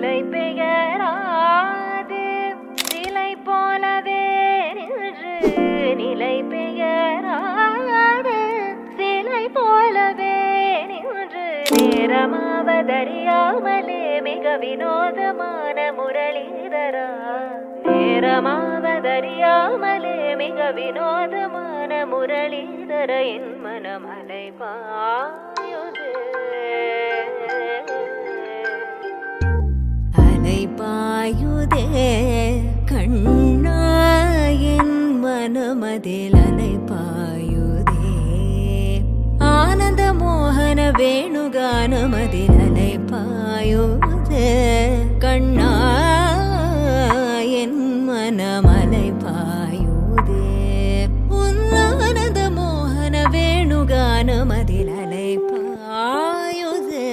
நிலை பெயராது சிலை போலவே நின்று நிலை பெயராது சிலை போலவே நின்று நேரமாவதறியாமலே மிக வினோதமான முரளிதரா நேரமாவதறியாமலே மிக வினோதமான முரளிதர என் மனமலை பாயுதே அலை பாயுதே கண்ணா என் மனமதில் அலை பாயுதே ஆனந்த மோகன வேணுகானமதில் அலை பாயுதே கண்ணா என் மனமலை பாயுதே உன் ஆனந்த மோகன வேணுகானமதில் அலை பாயுதே.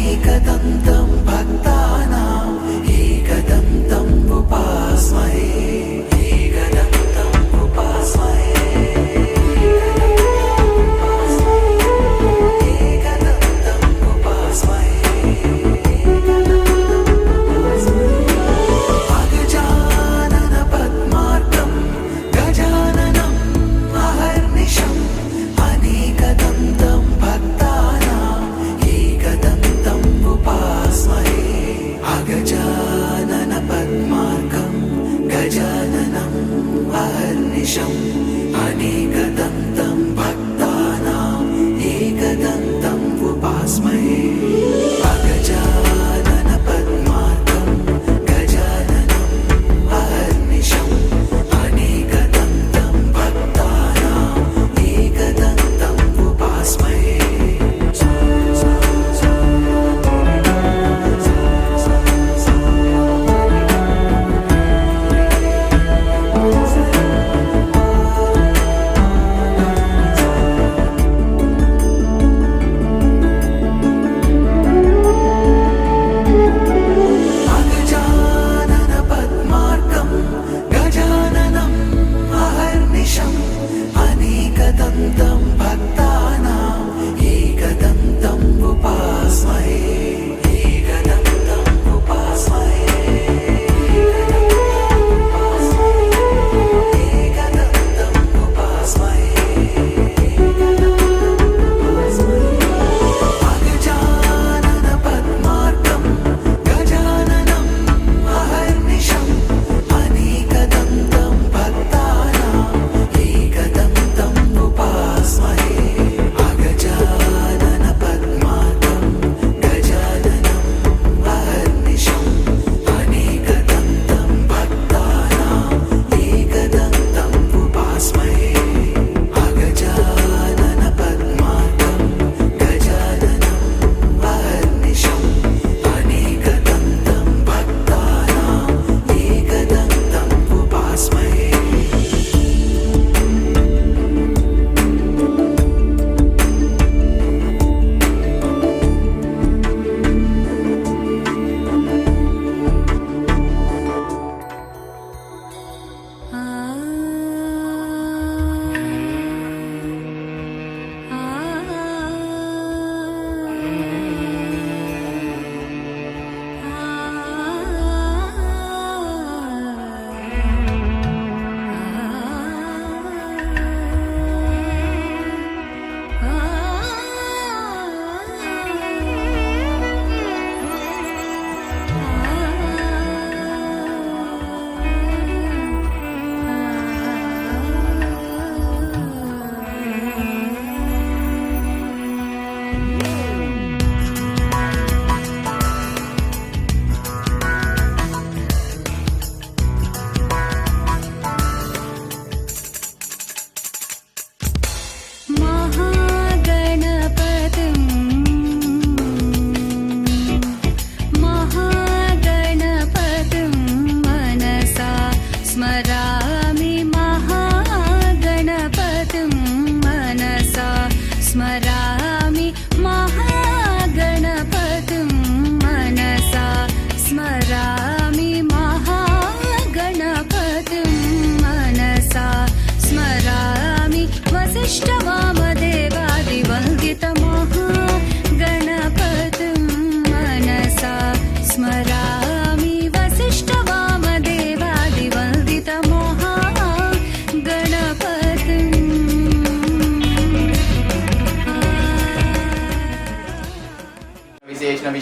एकदन्तं भक्तानां एकदन्तं उपास्महे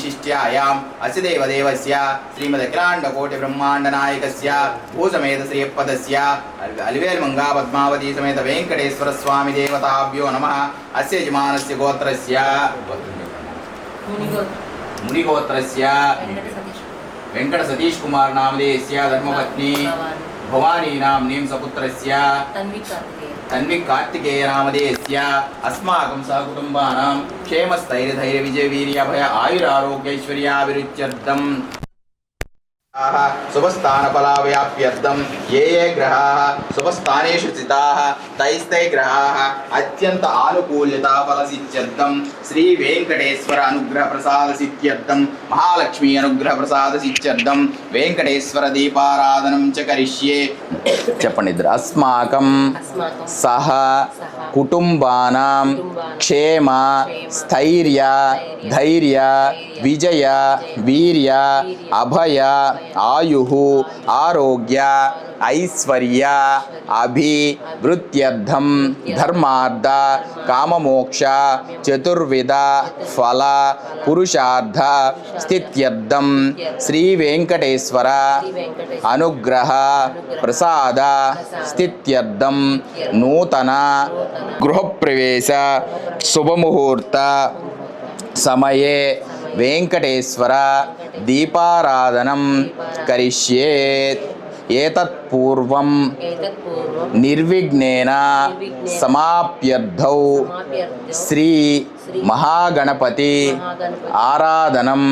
विशिष्ट्यायाम् अस्य देवदेवस्य श्रीमदखिलाण्डकोटिब्रह्माण्डनायकस्य भूसमेत श्रीयपदस्य अलिवेल्मङ्गा पद्मावती समेत वेङ्कटेश्वरस्वामी देवताभ्यो नमः। अस्य यजमानस्य गोत्रस्य मुनिगोत्रस्य वेंकट सतीश कुमार नामधेयस्य धर्मपत्नी भवानी नाम्नीं सपुत्रस्य तन्विक कार्तिकेय नामधेयस्य अस्माकं सहकुटुम्बानां क्षेमस्थैर्यधैर्यविजयवीर्याभय आयुरारोग्यैश्वर्याभिवृद्ध्यर्थं शुभस्थानफलाव्याप्त्यर्थं ये ग्रहाः शुभस्थानेषु स्थिताः तैस्तै ग्रहाः अत्यन्त आनुकूल्यता फलसिद्ध्यर्थं श्री वेंकटेश्वर अनुग्रह प्रसादसिद्ध्यर्थं महालक्ष्मी अनुग्रह प्रसादसिद्ध्यर्थं वेंकटेश्वर दीपाराधनं च करिष्ये। చెప్పండి ఇద్దరు अस्माकं सह कुटुंबानां क्षेम स्थैर्य धैर्य विजय वीर्य अभय आयुः आरोग्य ऐश्वर्य अभिवृद्ध्यर्थं धर्मार्थ काममोक्ष चतुर्विध फल पुरुषार्थ स्थित्यर्थं श्री वेंकटेश्वर अनुग्रह प्रसाद स्थित्यर्थं नूतन गृहप्रवेश शुभमुहूर्त समये वेंकटेश्वर दीपाराधनं करिष्ये। एतत्पूर्वं निर्विघ्नेन समाप्यर्थौ श्री महागणपति आराधनं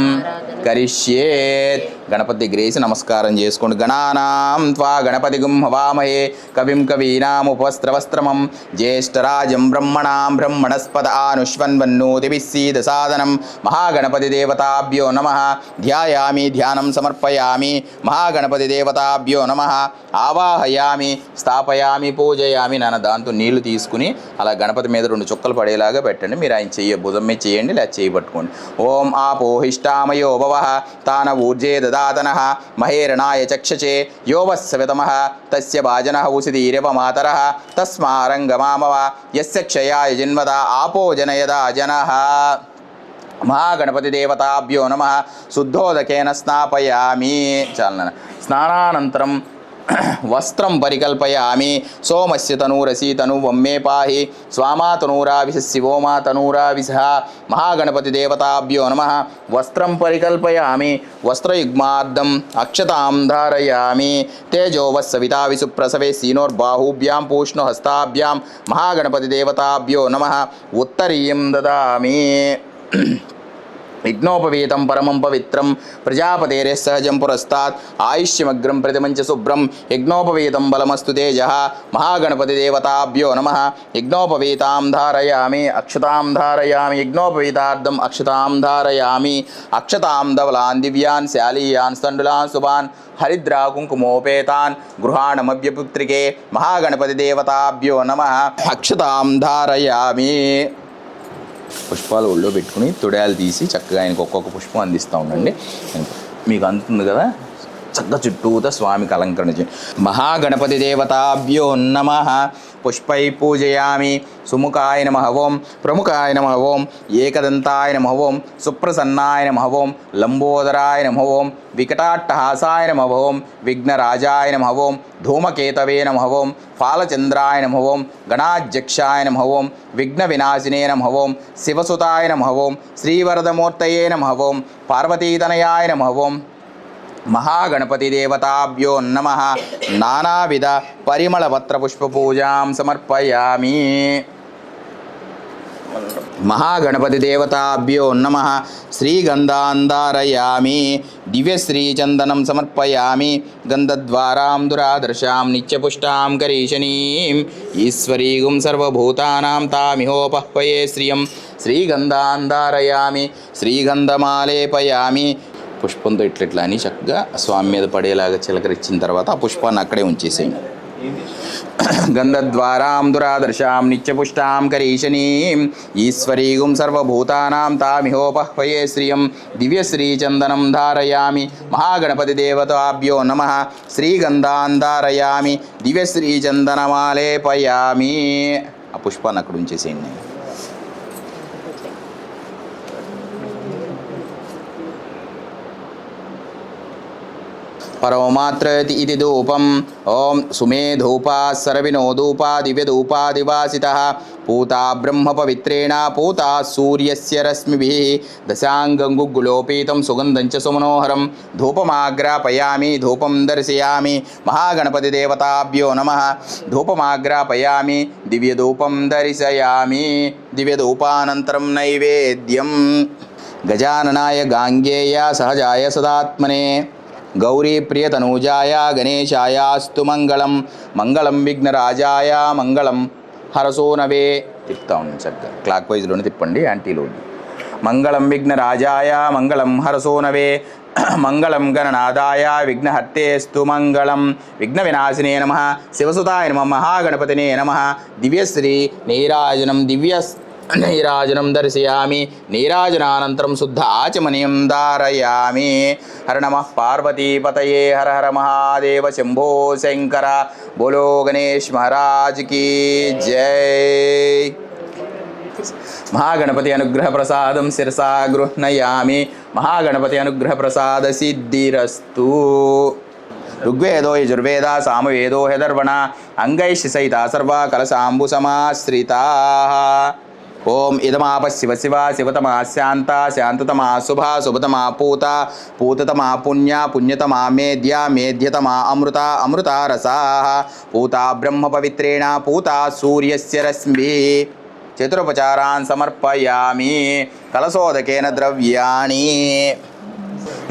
करिष्येत्। गणपति ग्रेस नमस्कारं చేసుకోండి। गणानां त्वा गणपतिगुं हवामहे कविं कवीनामुपस्त्रवस्त्रमं ज्येष्ठराजं ब्रह्मणां ब्रह्मणस्पद आनुष्वन्वन्नोतिभिः सीदसादनं महागणपतिदेवताभ्यो नमः। ध्यायामि ध्यानं समर्पयामि महागणपतिदेवताभ्यो नमः। ఆవాహయామి స్థాపయామి పూజయామి నాన్న దాంతో నీళ్లు తీసుకుని అలా గణపతి మీద 2 చుక్కలు పడేలాగా పెట్టండి। మీరు ఆయన చెయ్యి భుజం మీద చేయండి లేదా చేయి పట్టుకోండి। ఓం ఆపోహిష్టామయో భవః తాన ఊర్జే దదాతనః మహేరణాయ చక్షచే యోవస్సవితమః తస్య భాజనః ఉసిదీరవ మాతరః తస్మారంగమామవ యస్య క్షయాయ జన్మద ఆపో జనయదా జనః। महागणपति देवताभ्यो नमः। शुद्धोदकेन स्नापयामि। चालना स्नानानन्तरं वस्त्रं परिकल्पयामि। सोमस्य तनूरसि तनुवं मे पाहि स्वामा तनूराविशः शिवो मा तनूराविशः। महागणपति देवताभ्यो नमः। वस्त्रं परिकल्पयामि। वस्त्रयुग्मार्धम् अक्षतां धारयामि। तेजोवस्सविता विसुप्रसवे सीनोर्बाहुभ्यां पूष्णो हस्ताभ्यां महागणपति देवताभ्यो नमः। उत्तरीयं ददामि। यज्ञोपवीतं परमं पवित्रं प्रजापतेः सहजं पुरस्तात् आयुष्यमग्रं प्रतिमञ्च शुभ्रं यज्ञोपवीतं बलमस्तु तेजः। महागणपतिदेवताभ्यो नमः। यज्ञोपवीतां धारयामि अक्षतां धारयामि। यज्ञोपवीतार्धम् अक्षतां धारयामि। अक्षतां धवलान् दिव्यान् शालीयान् स्तण्डुलान् शुभान् हरिद्रा कुङ्कुमोपेतान् गृहाणमव्यपुत्रिके महागणपतिदेवताभ्यो नमः। अक्षतां धारयामि। పుష్పాలు ఒళ్ళో పెట్టుకుని తొడయాలు తీసి చక్కగా ఆయనకు ఒక్కొక్క పుష్పం అందిస్తూ ఉండండి। మీకు అందుతుంది కదా చక్కగా చుట్టూతా స్వామికి అలంకరణ చేయండి। మహాగణపతి దేవతాభ్యో నమః। పుష్పై పూజయామి। సుముఖాయ నమః ఓం ప్రముఖాయ నమః ఓం ఏకదంతాయ నమః ఓం సుప్రసన్నాయ నమః ఓం లంబోదరాయ నమః ఓం వికటాట్టహాసాయ నమః ఓం విఘ్నరాజాయ నమః ఓం ధూమకేతవే నమః ఓం ఫాలచంద్రాయ నమః ఓం గణాధ్యక్షాయ నమః ఓం విఘ్న వినాశినే నమః ఓం శివసుతాయ నమః ఓం శ్రీవరదమూర్తయే నమః ఓం పార్వతీతనయాయ నమః ఓం। महागणपति देवताभ्यो नमः। नानाविध परिमलपत्र पुष्प पूजां समर्पयामि। महागणपति देवताभ्यो नमः। श्रीगन्धान्धारयामि। दिव्यश्रीचन्दनं समर्पयामि। गन्धद्वारां दुरादर्शां नित्यपुष्टां करीशनीं ईश्वरीगुं सर्वभूतानां तामिहोपह्वये श्रियं श्रीगन्धान्धारयामि। श्रीगन्धमालेपयामि। పుష్పంతో ఇట్లా అని చక్కగా స్వామి మీద పడేలాగా చిలకరించిన తర్వాత ఆ పుష్పాన్ని అక్కడే ఉంచేసేయండి। గంధద్వారాం దురాదర్శాం నిత్యపుష్టాం కరీశనీం ఈశ్వరీగుం సర్వభూతానాం తామిహోపహ్వయే శ్రియం దివ్యశ్రీచందనం ధారయామి। మహాగణపతి దేవతాభ్యో నమః। శ్రీగంధాన్ ధారయామి। దివ్యశ్రీచందనమాలేపయామి। ఆ పుష్పాన్ని అక్కడ ఉంచేసేయండి। పరమాత్రయతి ఇది ధూపం. ఓం సుమే ధూపా సరవినో ధూపా దివ్యధూపాదివాసితః పూతా బ్రహ్మ పవిత్రేణ పూతా సూర్యస్య రశ్మిభిః దశాంగం గుగ్గులోపీతం సుగంధం చ సుమనోహరం ధూపమాగ్రాపయామి ధూపం దర్శయామి మహాగణపతి దేవతాభ్యో నమః ధూపమాగ్రాపయామి దివ్యధూపం దర్శయామి దివ్యధూపానంతరం నైవేద్యం. గజాననాయ గాంగేయ సహజాయ సదాత్మనే గౌరీ ప్రియతనూజాయ గణేశాయాస్తు మంగళం. మంగళం విఘ్నరాజాయ మంగళం హరసోనవే. తిప్పుతా ఉన్నాను చక్కగా, క్లాక్ వైజ్లోనే తిప్పండి, యాంటీలో. మంగళం విఘ్నరాజాయ మంగళం హరసోనవే మంగళం గణనాదాయ విఘ్నహర్తేస్తు మంగళం. విఘ్న వినాశినే నమః శివసుతాయ నమః మహాగణపతినే నమః. దివ్యశ్రీ నీరాజనం నీరాజనం దర్శయామి నీరాజనానంతరం శుద్ధ ఆచమనీయం ధారయామి. హర నమః పార్వతీపతయే హర హర మహాదేవ శంభో శంకర. బోలో గణేష్ మహారాజ్ కీ జై. మహాగణపతి అనుగ్రహ ప్రసాదం శిరసా గృహ్ణయామి. మహాగణపతి అనుగ్రహ ప్రసాద సిద్ధిరస్తు. ఋగ్వేదో యజుర్వేద సామవేదో హెదర్వణ అంగైష్ సహిత సర్వ కలశాంబు సమాశ్రితా. ఓం ఇదమాప శివ శివ శివతమా శాంత శాంతతమా శుభ శుభతమా పూత పూతతమా పుణ్య పుణ్యతమా మేధ్య మేధ్యతమా అమృత అమృత రసా పూత బ్రహ్మ పవిత్రేణ పూత సూర్యస్య రశ్మి. చతురుపచారాన్ సమర్పయామి. కలశోదకేన ద్రవ్యాణి.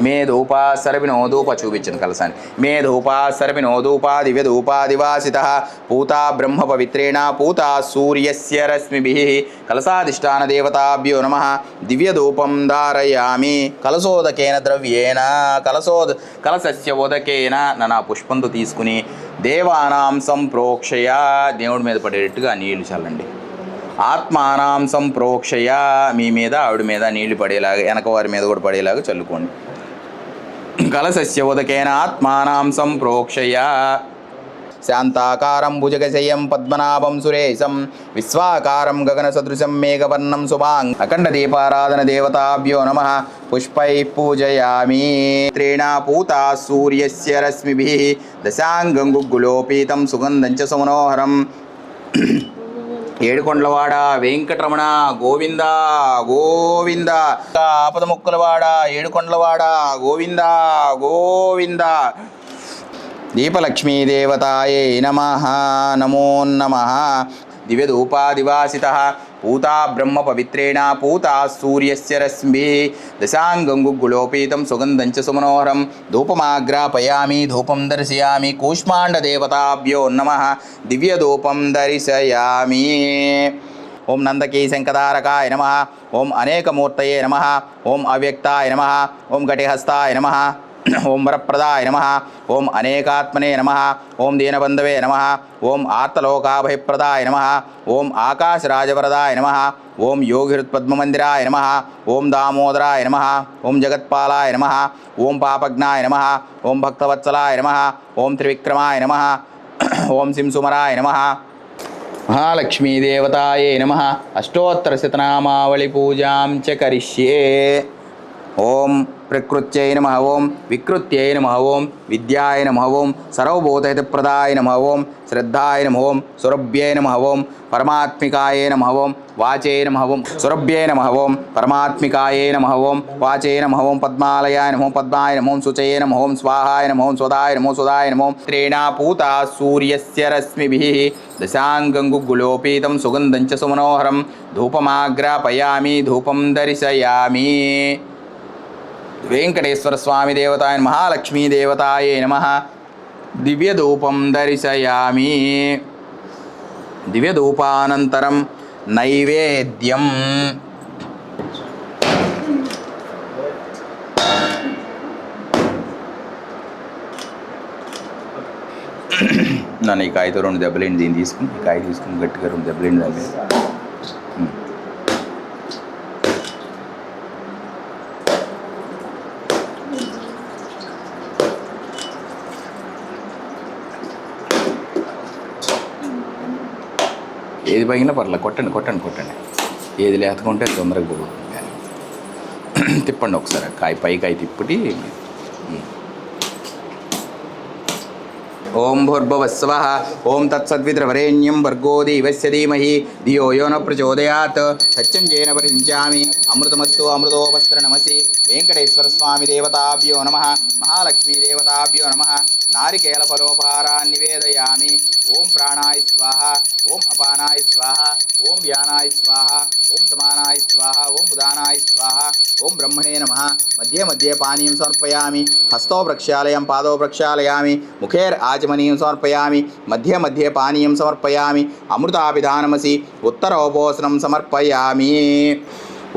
మే ధూపా సర్వినో ధూప చూపించండి కలశాన్ని. మే ధూపా సర్వినో ధూపా దివ్యధూపాదివాసితః పూతా బ్రహ్మ పవిత్రేణ పూతా సూర్యస్య రశ్మిభిః కలశాధిష్టాన దేవతాభ్యో నమః. దివ్యధూపం ధారయామి. కలశోదకేన ద్రవ్యేన కలశస్య ఉదకేన నా పుష్పంతో తీసుకుని దేవానాం సంప్రోక్షయ దేవుడి మీద పడేటట్టుగా నీళ్లు చల్లండి. ఆత్మానాం సంప్రోక్షయ మీ మీద ఆవిడ మీద నీళ్లు పడేలాగా వెనక వారి మీద కూడా పడేలాగా చల్లుకోండి. కలశస్య ఉదకేన ఆత్మానాం సంప్రోక్షయ. శాంతాకారం భుజగశయం పద్మనాభం సురేశం విశ్వాకారం గగన సదృశం మేఘవర్ణం శుభాంగ్. అఖండ దీపారాధన దేవతాభ్యో నమః. పుష్పై పూజయామి. త్రేణ పూతా సూర్యస్య రశ్మిభిః దశాంగం గుగ్గులోపీతం సుగంధం చ సుమనోహరం. ఏడుకొండలవాడ వెంకటరమణ గోవింద గోవింద. ఆపద ముక్కులవాడ ఏడుకొండలవాడ గోవింద గోవింద. దీపలక్ష్మీ దేవతాయే నమః. నమో నమః. దివ్యధూపాదివాసితః పూతా బ్రహ్మ పవిత్రేణ పూతా సూర్యస్య రశ్మిభిః దశాంగం గుగ్గులోపీతం సుగంధం చ సుమనోహరం ధూపమాగ్రాపయామి ధూపం దర్శయామి. కూష్మాండదేవతాభ్యో నమః. దివ్యధూపం దర్శయామి. ఓం నందకీ శంఖధారకాయ నమః. ఓం అనేకమూర్తయే నమః. ఓం అవ్యక్తాయ నమః. ఓం ఘటిహస్తాయ నమః. ఓం వరప్రదాయ నమః. ఓం అనేకాత్మనే నమః. ఓం దీనబంధవే నమః. ఓం ఆర్తలోకాభయప్రదాయ నమః. ఓం ఆకాశరాజవరదాయ నమః. ఓం యోగిహృత్పద్మమందిరాయ నమః. ఓం దామోదరాయ నమః. ఓం జగత్పాలాయ నమః. ఓం పాపజ్ఞాయ నమః. ఓం భక్తవత్సలాయ నమః. ఓం త్రివిక్రమాయ నమః. ఓం సింసుమరాయ నమః. మహాలక్ష్మీదేవతాయే నమః. అష్టోత్తరశతనామావళి పూజాం చ కరిష్యే. ఓం ప్రకృత్యై నమః. ఓం వికృత్యై నమః. ఓం విద్యాయ నమః. ఓం సర్వభూతహితప్రదాయ నమః. ఓం శ్రద్ధాయ నమః. ఓం సురభ్యై నమః. ఓం పరమాత్మికాయే నమః. ఓం వాచే నమః. ఓం సురభ్యై నమః. ఓం పరమాత్మికాయే నమః. ఓం వాచే నమః. ఓం పద్మాలయాయ నమః. పద్మాయ నమః. ఓం శుచయే నమః. ఓం స్వాహాయ నమః. ఓం స్వదాయ నమః. సుదాయ నమః. త్రేణ పూతా సూర్యస్య రశ్మిభిః దశాంగం గుగ్గులోపీతం సుగంధం చ సుమనోహరం ధూపమాగ్రాపయామి ధూపం దర్శయామి. వెంకటేశ్వర స్వామి దేవతాయ మహాలక్ష్మీ దేవతాయే నమః. దివ్యధూపం దర్శయామి. దివ్యధూపానంతరం నైవేద్యం. నన్ను ఈ కాయతో 2 దెబ్బలేండి. దీన్ని తీసుకుని ఈ కాయ తీసుకుని గట్టిగా 2 దెబ్బలేండి దాన్ని. ఏది పగిలినా పర్లేదు, కొట్టండి కొట్టండి కొట్టండి. ఏది లేకుంటే తొందరగా పోతుంది. కానీ. 'తిప్పండి ఒకసారి కాయ పై కాయ తిప్పుటి. ఓం భూర్భువస్సవః ఓం తత్సద్వితుర్వరేణ్యం భర్గో దేవస్య ధీమహి ధియో యో న ప్రచోదయాత్ సత్యం జేన పరిహించామి అమృతమస్తు అమృతోపస్త్రనమసి వెంకటేశ్వర స్వామి దేవతాభ్యో నమః మహాలక్ష్మీ దేవతాభ్యో నమః నారికేల ఫలోపహారాన్ని నివేదయామి ఓం ప్రాణాయ స్వాహ ఓం అపానాయ స్వాహ ఓం వ్యానాయ స్వాహ ఓం సమానాయ స్వాహ ఓం ఉదానాయ స్వాహ ఓం బ్రహ్మణే నమః మధ్యే మధ్యే పానీయం సమర్పయామి హస్తో ప్రక్షాళయం పాదో ప్రక్షాళయామి ముఖేర్ ఆచమనీయం సమర్పయామి మధ్యే మధ్యే పానీయం సమర్పయామి అమృతాభిధానమసి ఉత్తరోపోసనం సమర్పయామి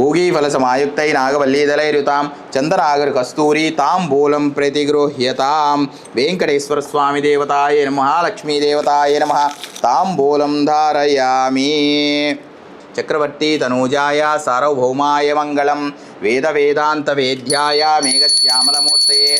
ఊగీఫలసమాయుక్తై నాగవల్లీదలైరుతాం చందనాగర్ కస్తూరి తాంబూలం ప్రతిగృహ్యతాం వెంకటేశ్వర స్వామి దేవతాయ నమః లక్ష్మీ దేవతాయ నమః తాంబూలం ధారయామి చక్రవర్తి తనూజాయ సార్వభౌమాయ మంగళం వేద వేదాంత వేద్యాయ మేఘశ్యామలమూర్తయే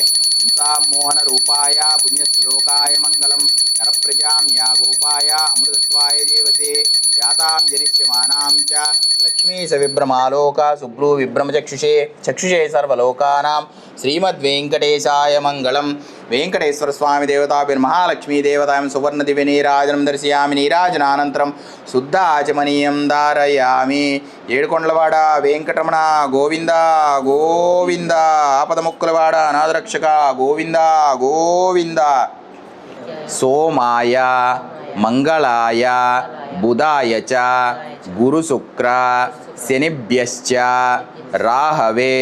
మోహన రూపాయ పుణ్యశ్లోకాయ మంగళం నరప్రజామ్యా గోపాయ అమృతత్వాయ జీవసే జాతాం జనిష్యమానాం చ లక్ష్మీ సవిభ్రమాలోక శుభ్రూ విభ్రమచక్షుషే చక్షుషే సర్వలోకానాం శ్రీమద్వేంకటేశాయ మంగళం వెంకటేశ్వర స్వామి దేవతాభిర్మహాలక్ష్మీ దేవతాయం సువర్ణ దివ్య నీరాజనం దర్శయామి నీరాజనానంతరం శుద్ధ ఆచమనీయం ధారయామి ఏడుకొండలవాడ వెంకటరమణ గోవింద గోవింద ఆపదముక్కులవాడ అనాథరక్షక గోవింద గోవింద సోమాయ మంగళాయ బుధాయ చ గురుశుక్ర శనిభ్యశ్చ రాహవే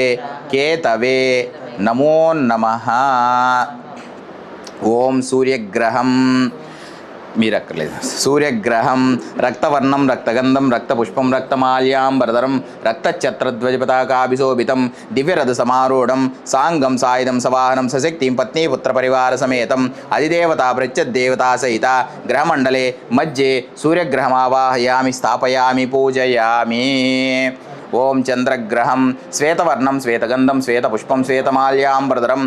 కేతవే నమో నమః ఓం సూర్యగ్రహం మీరక్కర్లేదు సూర్యగ్రహం రక్తవర్ణం రక్తగంధం రక్తపుష్పం రక్తమాల్యాంబరధరం రక్తఛత్రధ్వజపతాకాభిశోభితం దివ్యరథసమారూఢం సాంగం సాయుధం సవాహనం సశక్తిం పత్నీపుత్రపరివారసమేతం అధిదేవతా ప్రత్యద్దేవతా సహిత గ్రహమండలే మధ్యే సూర్యగ్రహమావాహయామి స్థాపయామి పూజయామి ఓం చంద్రగ్రహం శ్వేతవర్ణం శ్వేతగంధం శ్వేతపుష్పం శ్వేతమాల్యాంబరధరం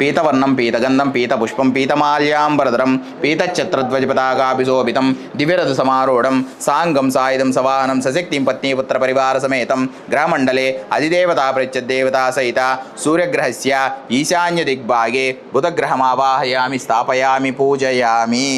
పీతవర్ణం పీతగంధం పీతపుష్పం పీతమాల్యాంబరధరం పీతఛత్రధ్వజపతాకాభిశోభితం దివ్యరథసమారూఢం సాంగం సాయుధం సవాహనం సశక్తిం పత్నీపుత్రపరివారసమేతం గ్రహమండలే అధిదేవతా ప్రత్యద్దేవతా సహిత సూర్యగ్రహస్య ఈశాన్యదిగ్భాగే బుధగ్రహమావాహయామి స్థాపయామి పూజయామి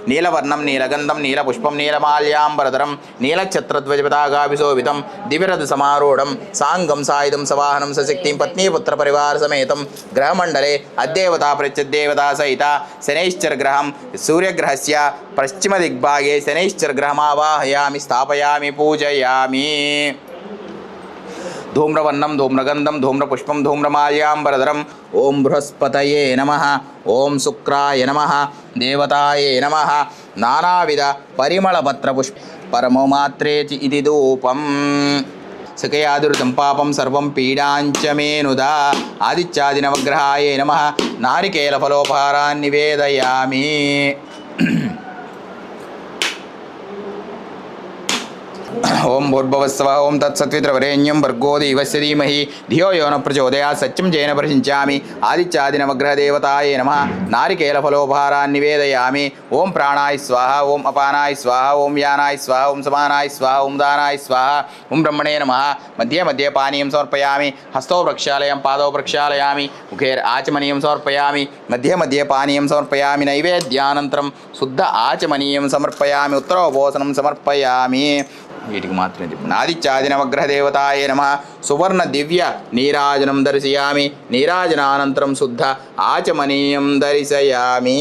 నీలవర్ణం నీలగంధం నీలపుష్పం నీలమాల్యాంబరధరం నీలఛత్రధ్వజపతాకాభిశోభితం దివ్యరథసమారూఢం సాంగం సాయుధం సవాహనం సశక్తిం పత్నీపుత్రపరివారసమేతం గ్రహమండలే అద్దేవతా ప్రత్యద్దేవతా సహిత శనైశ్చరగ్రహం సూర్యగ్రహస్య పశ్చిమదిగ్భాగే శనైశ్చరగ్రహమావాహయామి స్థాపయామి పూజయామి ధూమ్రవర్ణం ధూమ్రగంధం ధూమ్రపుష్పం ధూమ్రమాల్యాంబరధరం ఓం బృహస్పతయే నమః ఓం శుక్రాయ నమః దేవతాయే నమః నానావిధ పరిమళపత్రపుష్ప పరమమాత్రేతి ఇది ధూపం సకయాదురుతం పాపం సర్వం పీడాంచ మేనుదా ఆదిత్యాది నవగ్రహాయ నమః నారికేల ఫలోపహారాన్ని నివేదయామి ఓం భూర్భువస్సవః ఓం తత్సత్వితుర్వరేణ్యం భర్గో దేవస్య ధీమహి ధియో యో న ప్రచోదయాత్ సత్యం జేన పరిహించామి ఆదిత్యాది నవగ్రహ దేవతాయ నమః నారికేల ఫలోపహారాన్ని నివేదయామి ఓం ప్రాణాయ స్వాహ ఓం అపానాయ స్వాహ ఓం వ్యానాయ స్వాహ ఓం సమానాయ స్వాహ ఓం దానాయ స్వాహ ఓం బ్రహ్మణే నమః మధ్యే మధ్యే పానీయం సమర్పయామి హస్తో ప్రక్షాళయం పాదో ప్రక్షాళయామి ముఖేర్ ఆచమనీయం సమర్పయామి మధ్యే మధ్యే పానీయం సమర్పయామి నైవేద్యానంతరం శుద్ధ ఆచమనీయం సమర్పయామి ఉత్తరోపోసనం సమర్పయామి వీటికి మాత్రమే చెప్పు ఆదిత్యాది నవగ్రహ దేవతాయ నమః సువర్ణ దివ్య నీరాజనం దర్శయామి నీరాజనానంతరం శుద్ధ ఆచమనీయం దర్శయామి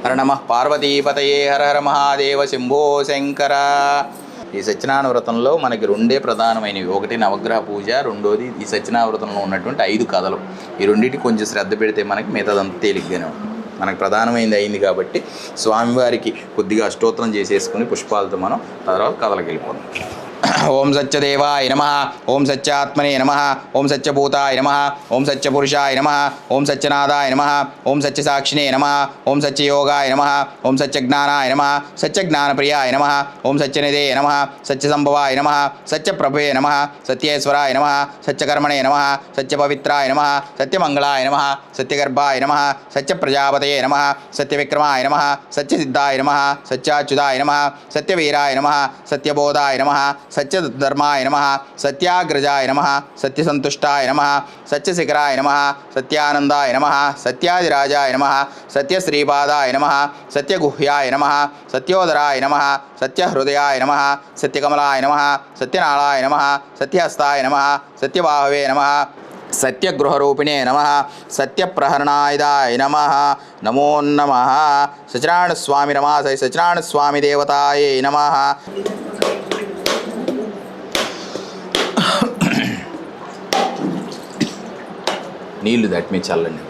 హర నమః పార్వతీపతయే హర హర మహాదేవ శంభో శంకర ఈ సత్యనారాయణ వ్రతంలో మనకి రెండే ప్రధానమైనవి ఒకటి నవగ్రహ పూజ రెండోది ఈ సత్యనారాయణ వ్రతంలో ఉన్నటువంటి 5 కథలు ఈ రెండింటికి కొంచెం శ్రద్ధ పెడితే మనకి మిగతాదంతా తేలిగ్గానే ఉంటుంది మనకు ప్రధానమైనది అయింది కాబట్టి స్వామివారికి కొద్దిగా అష్టోత్తరం చేసేసుకుని పుష్పాలతో మనం తర్వాత కథలకు వెళ్ళిపోదాం ఓం సత్యదేవాయ నమః ఓం సత్యాత్మనే నమః ఓం సత్యభూతాయ నమః ఓం సత్యపురుషాయ నమః ఓం సత్యనాథాయ నమః ఓం సత్యసాక్షినే నమః ఓం సత్యయోగాయ నమః ఓం సత్యజ్ఞానాయ నమః సత్యజ్ఞానప్రియాయ నమః ఓం సత్యనిధే నమః సత్యసంభవాయ నమః సత్యప్రభే నమః సత్యేశ్వరాయ నమః సత్యకర్మణే నమః సత్యపవిత్రాయ నమః సత్యమంగళాయ నమః సత్యగర్భాయ నమః సత్యప్రజాపతయే నమః సత్యవిక్రమాయ నమః సత్యసిద్ధాయ నమః సత్యాచ్యుతాయ నమః సత్యవీరాయ నమః సత్యబోధాయ నమః సత్యధర్మాయ నమః సత్యాగ్రజాయ నమః సత్యసంతుష్టాయ నమః సత్యశిఖరాయ నమః సత్యానందాయ నమః సత్యాదిరాజాయ నమః సత్యశ్రీపాదాయ నమః సత్యగుహ్యాయ నమః సత్యోదరాయ నమః సత్యహృదయాయ నమః సత్యకమలాయ నమః సత్యనాళాయ నమః సత్యహస్తాయ నమః సత్యబాహవే నమః సత్యగృహరూపిణే నమః సత్యప్రహరణాయుధాయ నమః నమో నమః సత్యనారాయణ స్వామి నమః సత్యనారాయణ స్వామి దేవతాయే నమః. నీళ్లు దట్మి చల్లండి.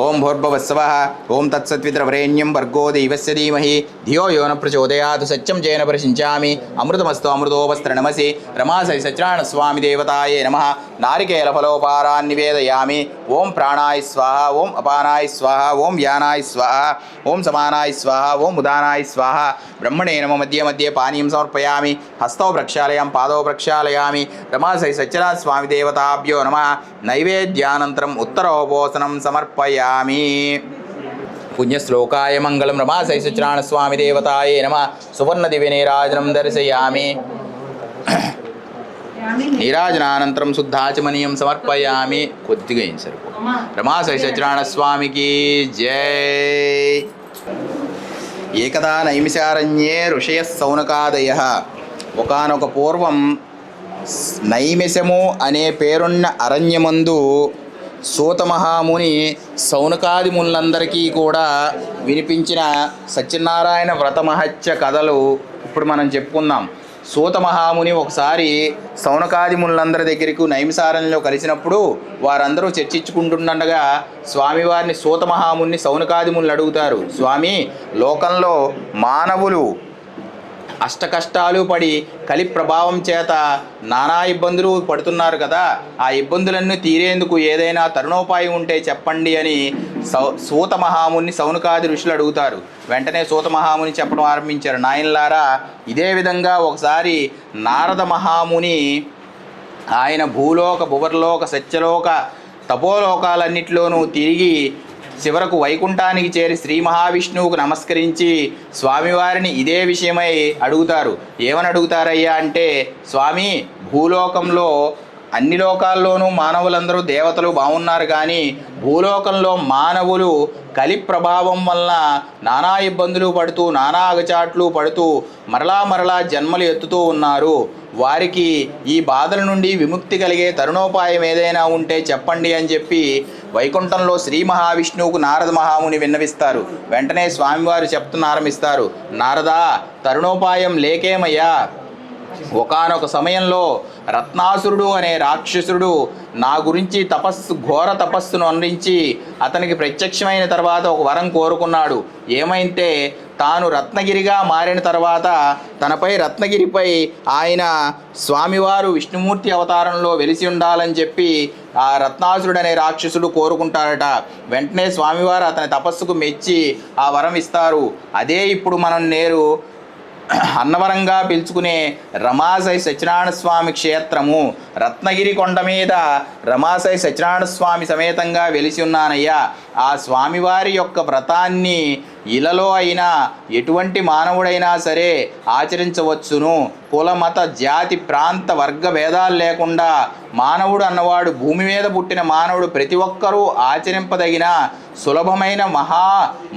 ఓం భూర్భువస్సవః ఓం తత్సత్వితరవరేణ్యం భర్గో దేవస్య ధీమహి ధియో యో న ప్రచోదయాత్ సత్యం జేన ప్రశించామి అమృతమస్తు అమృతోపస్త్రణమసి రమాసై సత్యనారాయణ స్వామి దేవతాయే నమః. నారికేల ఫలోపారాన్ నివేదయామి. ఓం ప్రాణాయ స్వాహ ఓం అపానాయ స్వాహ ఓం వ్యానాయ స్వాహ ఓం సమానాయ స్వాహ ఓం ఉదానాయ స్వాహ. బ్రహ్మణే నమ మధ్య మధ్య పానీయం సమర్పయామి. హస్తౌ ప్రక్షాళయామి పాదౌ ప్రక్షాళయామి. రమాసై సత్యనారాయణ స్వామి దేవతాభ్యో నమః. నైవేద్యానంతరం ఉత్తరోపోసనం సమర్పయామి. పుణ్యశ్లోకాయ మంగళం. రమాసై సత్యనారాయణ స్వామి దేవతాయే నమః. సువర్ణ దివ్య నీరాజనం దర్శయామి. నీరాజనానంతరం శుద్ధాచమనీయం సమర్పయామి. కొద్దిగా ఏం సరిపో. రమాసై సత్యనారాయణ స్వామికి జై. ఏకదా నైమిషారణ్యే ఋషయ సౌనకాదయ. ఒకానొక పూర్వం నైమిషము అనే పేరున్న అరణ్యమందు సూతమహాముని సౌనకాది మునులందరికీ కూడా వినిపించిన సత్యనారాయణ వ్రతమహత్య కథలు ఇప్పుడు మనం చెప్పుకుందాం. సూతమహాముని ఒకసారి సౌనకాది మునులందరి దగ్గరకు నైమిసారణ్యంలో కలిసినప్పుడు వారందరూ చర్చించుకుంటుండగా స్వామివారిని సూతమహాముని సౌనకాది మునులు అడుగుతారు, స్వామి, లోకంలో మానవులు అష్టకష్టాలు పడి కలి ప్రభావం చేత నానా ఇబ్బందులు పడుతున్నారు కదా, ఆ ఇబ్బందులన్నీ తీరేందుకు ఏదైనా తరుణోపాయం ఉంటే చెప్పండి అని సూత మహాముని సౌనకాది ఋషులు అడుగుతారు. వెంటనే సూత మహాముని చెప్పడం ఆరంభించారు, నాయనలారా, ఇదే విధంగా ఒకసారి నారద మహాముని ఆయన భూలోక భువర్లోక సత్యలోక తపోలోకాలన్నిటిలోనూ తిరిగి చివరకు వైకుంఠానికి చేరి శ్రీ మహావిష్ణువుకు నమస్కరించి స్వామివారిని ఇదే విషయమై అడుగుతారు. ఏమని అడుగుతారయ్యా అంటే, స్వామి, భూలోకంలో అన్ని లోకాల్లోనూ మానవులందరూ దేవతలు బాగున్నారు, కానీ భూలోకంలో మానవులు కలి ప్రభావం వలన నానా ఇబ్బందులు పడుతూ నానా అగచాట్లు పడుతూ మరలా జన్మలు ఎత్తుతూ ఉన్నారు. వారికి ఈ బాధల నుండి విముక్తి కలిగే తరుణోపాయం ఏదైనా ఉంటే చెప్పండి అని చెప్పి వైకుంఠంలో శ్రీ మహావిష్ణువుకు నారద మహాముని విన్నవిస్తారు. వెంటనే స్వామివారు చెప్తున్న ఆరంభిస్తారు, నారదా, తరుణోపాయం లేకేమయ్యా. ఒకానొక సమయంలో రత్నాసురుడు అనే రాక్షసుడు నా గురించి ఘోర తపస్సును అందించి అతనికి ప్రత్యక్షమైన తర్వాత ఒక వరం కోరుకున్నాడు. ఏమైతే తాను రత్నగిరిగా మారిన తర్వాత తనపై రత్నగిరిపై ఆయన స్వామివారు విష్ణుమూర్తి అవతారంలో వెలిసి ఉండాలని చెప్పి ఆ రత్నాసురుడు అనే రాక్షసుడు కోరుకుంటాడట. వెంటనే స్వామివారు అతని తపస్సుకు మెచ్చి ఆ వరం ఇస్తారు. అదే ఇప్పుడు మనం అన్నవరంగా పిలుచుకునే రమాసై సత్యనారాయణ స్వామి క్షేత్రము. రత్నగిరి కొండ మీద రమాసై సత్యనారాయణ స్వామి సమేతంగా వెలిసి ఉన్నానయ్యా. ఆ స్వామివారి యొక్క వ్రతాన్ని ఇలలో అయినా ఎటువంటి మానవుడైనా సరే ఆచరించవచ్చును. కుల మత జాతి ప్రాంత వర్గ భేదాలు లేకుండా మానవుడు అన్నవాడు, భూమి మీద పుట్టిన మానవుడు ప్రతి ఒక్కరూ ఆచరింపదగిన సులభమైన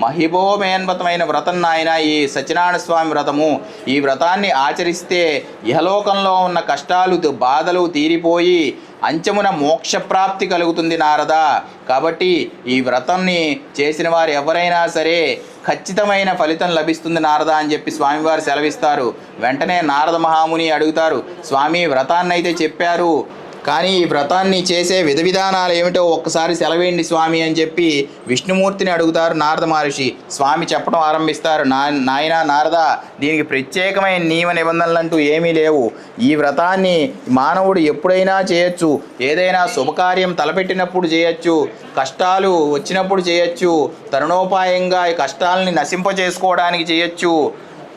మహిమోన్మతమైన వ్రతం నాయన ఈ సత్యనారాయణ స్వామి వ్రతము. ఈ వ్రతాన్ని ఆచరిస్తే ఇహలోకంలో ఉన్న కష్టాలు బాధలు తీరిపోయి అంచమున మోక్షప్రాప్తి కలుగుతుంది నారదా. కాబట్టి ఈ వ్రతాన్ని చేసిన వారు ఎవరైనా సరే ఖచ్చితమైన ఫలితం లభిస్తుంది నారదా అని చెప్పి స్వామివారు సెలవిస్తారు. వెంటనే నారద మహాముని అడుగుతారు, స్వామి, వ్రతాన్ని అయితే చెప్పారు, కానీ ఈ వ్రతాన్ని చేసే విధానాలు ఏమిటో ఒక్కసారి సెలవేయండి స్వామి అని చెప్పి విష్ణుమూర్తిని అడుగుతారు నారద మహర్షి. స్వామి చెప్పడం ఆరంభిస్తారు, నాయన నారద, దీనికి ప్రత్యేకమైన నియమ నిబంధనలు అంటూ ఏమీ లేవు. ఈ వ్రతాన్ని మానవుడు ఎప్పుడైనా చేయొచ్చు, ఏదైనా శుభకార్యం తలపెట్టినప్పుడు చేయొచ్చు, కష్టాలు వచ్చినప్పుడు చేయొచ్చు, తరుణోపాయంగా ఈ కష్టాలని నశింపజేసుకోవడానికి చేయొచ్చు.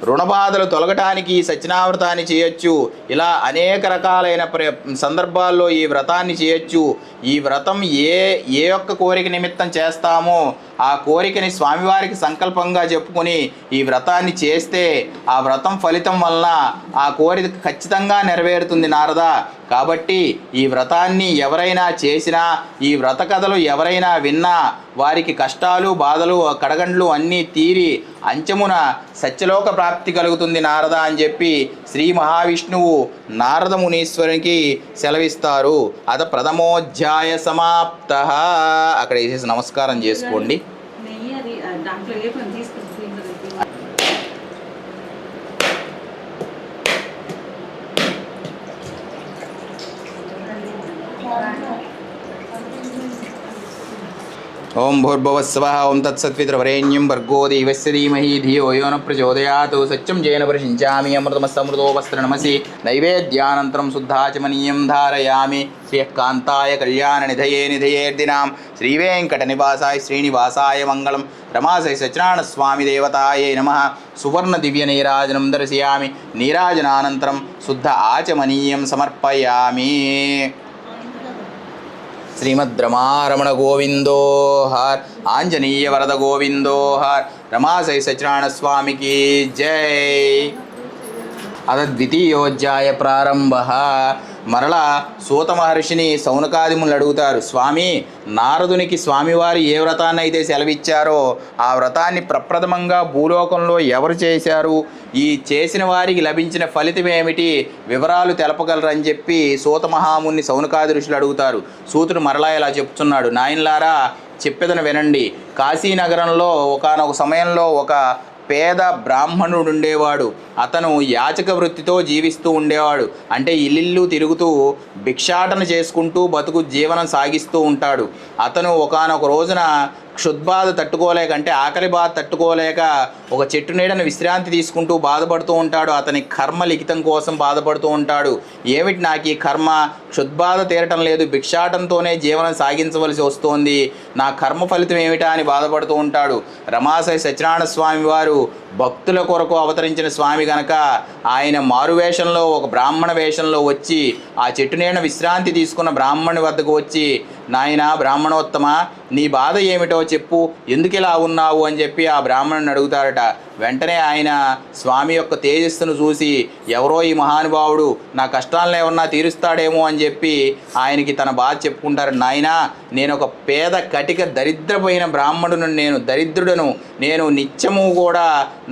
రుణబాధలు తొలగటానికి ఈ సత్యనావ్రతాన్ని చేయొచ్చు. ఇలా అనేక రకాలైన సందర్భాల్లో ఈ వ్రతాన్ని చేయొచ్చు. ఈ వ్రతం ఏ యొక్క కోరిక నిమిత్తం చేస్తామో ఆ కోరికని స్వామివారికి సంకల్పంగా చెప్పుకొని ఈ వ్రతాన్ని చేస్తే ఆ వ్రతం ఫలితం వలన ఆ కోరిక ఖచ్చితంగా నెరవేరుతుంది నారద. కాబట్టి ఈ వ్రతాన్ని ఎవరైనా చేసినా, ఈ వ్రత కథలు ఎవరైనా విన్నా వారికి కష్టాలు బాధలు కడగండ్లు అన్నీ తీరి అంచమున సత్యలోక ప్రాప్తి కలుగుతుంది నారద అని చెప్పి శ్రీ మహావిష్ణువు నారద మునీశ్వరునికి సెలవిస్తారు. అత ప్రథమోధ్యాయ సమాప్త. అక్కడ వేసేసి నమస్కారం చేసుకోండి. ఓం భూర్భువస్సవః ఓం తత్సత్వితుర్వరేణ్యం భర్గో దేవస్య ధీమహి ధియో యో న ప్రచోదయాత్. సత్యం జేన ప్రశించామి అమృతమస్తమృతోపస్త్రనమసి నైవేద్యానంతరం శుద్ధాచమనీయం ధారయామి. శ్రీకాంతాయ కళ్యాణనిధయే నిధయేర్దినాం శ్రీవేంకటనివాసాయ శ్రీనివాసాయ మంగళం. రమాసై సత్యనారాయణ స్వామి దేవతాయే నమః. సువర్ణ దివ్య నీరాజనం దర్శయామి. నీరాజనానంతరం శుద్ధ ఆచమనీయం సమర్పయామి. శ్రీమద్రమారమణ గోవిందో హర్. ఆంజనేయ వరద గోవిందో హర్. రమాసై సత్యనారాయణ స్వామికి జై. అద ద్వితీయోధ్యాయ ప్రారంభ. మరలా సూత మహర్షిని సౌనకాదిములు అడుగుతారు, స్వామి నారదునికి స్వామివారు ఏ వ్రతాన్ని అయితే సెలవిచ్చారో ఆ వ్రతాన్ని ప్రప్రథమంగా భూలోకంలో ఎవరు చేశారు, ఈ చేసిన వారికి లభించిన ఫలితం ఏమిటి, వివరాలు తెలపగలరని చెప్పి సూత మహాముని సౌనకాది ఋషులు అడుగుతారు. సూతుడు మరలా ఇలా చెప్తున్నాడు, నాయనలారా చెప్పేదను వినండి. కాశీనగరంలో ఒకానొక సమయంలో ఒక పేద బ్రాహ్మణుడు ఉండేవాడు. అతను యాచక వృత్తితో జీవిస్తూ ఉండేవాడు. అంటే ఇల్లు తిరుగుతూ భిక్షాటన చేసుకుంటూ బతుకు జీవనం సాగిస్తూ ఉంటాడు. అతను ఒకానొక రోజున క్షుద్బాధ తట్టుకోలేక, అంటే ఆకలి బాధ తట్టుకోలేక ఒక చెట్టు నీడను విశ్రాంతి తీసుకుంటూ బాధపడుతూ ఉంటాడు. అతని కర్మ లిఖితం కోసం బాధపడుతూ ఉంటాడు. ఏమిటి నాకు ఈ కర్మ, క్షుద్బాధ తీరటం లేదు, భిక్షాటంతోనే జీవనం సాగించవలసి వస్తోంది, నా కర్మ ఫలితం ఏమిటా అని బాధపడుతూ ఉంటాడు. రమాసై సత్యనారాయణ స్వామి వారు భక్తుల కొరకు అవతరించిన స్వామి గనక ఆయన మారువేషంలో ఒక బ్రాహ్మణ వేషంలో వచ్చి ఆ చెట్టు నీడన విశ్రాంతి తీసుకున్న బ్రాహ్మణుని వద్దకు వచ్చి, నాయన బ్రాహ్మణోత్తమ నీ బాధ ఏమిటో చెప్పు, ఎందుకు ఇలా ఉన్నావు అని చెప్పి ఆ బ్రాహ్మణుని అడుగుతారట. వెంటనే ఆయన స్వామి యొక్క తేజస్సును చూసి, ఎవరో ఈ మహానుభావుడు నా కష్టాలను ఏమన్నా తీరుస్తాడేమో అని చెప్పి ఆయనకి తన బాధ చెప్పుకుంటారు. నాయనా నేను ఒక పేద కటిక దరిద్రపోయిన బ్రాహ్మణును, నేను దరిద్రుడను, నేను నిత్యము కూడా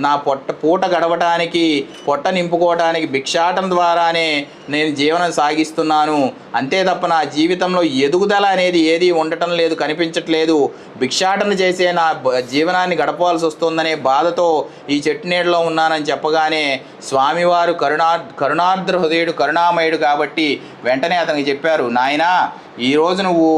నా పూట గడవటానికి పొట్ట నింపుకోవటానికి భిక్షాటం ద్వారానే నేను జీవనం సాగిస్తున్నాను, అంతే తప్ప నా జీవితంలో ఎదుగుదల అనేది ఏది ఉండటం లేదు, కనిపించట్లేదు, భిక్షాటన చేసే నా జీవనాన్ని గడపవలసి వస్తుందనే బాధతో ఈ చెట్టు నీడలో ఉన్నానని చెప్పగానే స్వామివారు కరుణార్ద్ర హృదయుడు, కరుణామయుడు కాబట్టి వెంటనే అతనికి చెప్పారు, నాయనా ఈరోజు నువ్వు